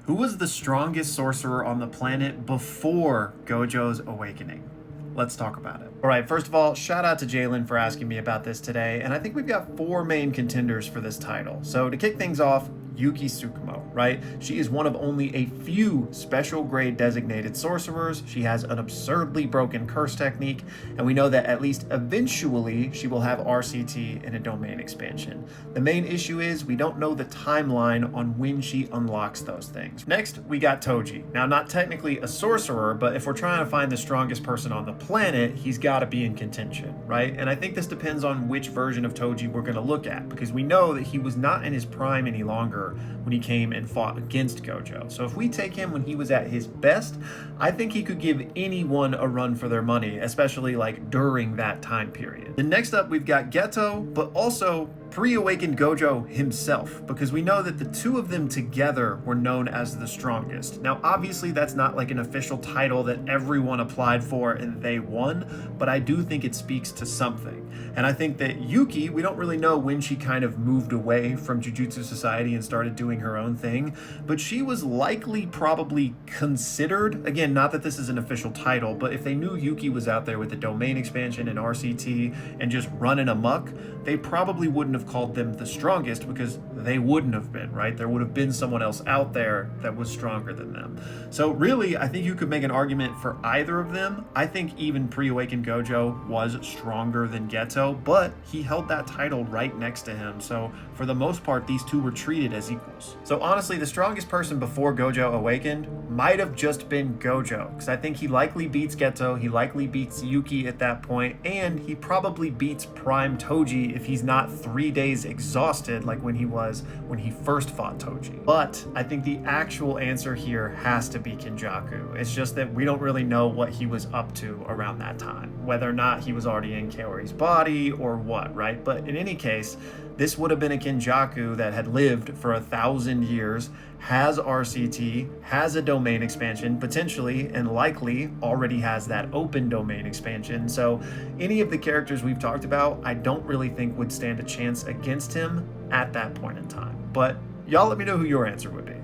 Who was the strongest sorcerer on the planet before Gojo's awakening? Let's talk about it. All right, first of all, shout out to Jalen for asking me about this today, and I think we've got 4 main contenders for this title. So to kick things off, Yuki Sukumo, right? She is one of only a few special grade designated sorcerers. She has an absurdly broken curse technique, and we know that at least eventually she will have RCT in a domain expansion. The main issue is we don't know the timeline on when she unlocks those things. Next, we got Toji. Now, not technically a sorcerer, but if we're trying to find the strongest person on the planet, he's got to be in contention, right? And I think this depends on which version of Toji we're going to look at, because we know that he was not in his prime any longer when he came and fought against Gojo. So if we take him when he was at his best, I think he could give anyone a run for their money, especially like during that time period. Then next up, we've got Geto, but also pre-awakened Gojo himself, because we know that the two of them together were known as the strongest. Now, obviously, that's not like an official title that everyone applied for and they won, but I do think it speaks to something. And I think that Yuki, we don't really know when she kind of moved away from Jujutsu Society and started doing her own thing, but she was likely probably considered, again, not that this is an official title, but if they knew Yuki was out there with the domain expansion and RCT and just running amok, they probably wouldn't have called them the strongest, because they wouldn't have been, right? There would have been someone else out there that was stronger than them. So really, I think you could make an argument for either of them. I think even pre-awakened Gojo was stronger than Geto, but he held that title right next to him. So for the most part, these two were treated as equals. So honestly, the strongest person before Gojo awakened might have just been Gojo, because I think he likely beats Geto, he likely beats Yuki at that point, and he probably beats Prime Toji if he's not 3 days exhausted like when he was when he first fought Toji. But I think the actual answer here has to be Kenjaku. It's just that we don't really know what he was up to around that time, whether or not he was already in Kaori's body or what, right? But in any case, this would have been a Kenjaku that had lived for 1,000 years, has RCT, has a domain expansion, potentially and likely already has that open domain expansion. So any of the characters we've talked about, I don't really think would stand a chance against him at that point in time. But y'all let me know who your answer would be.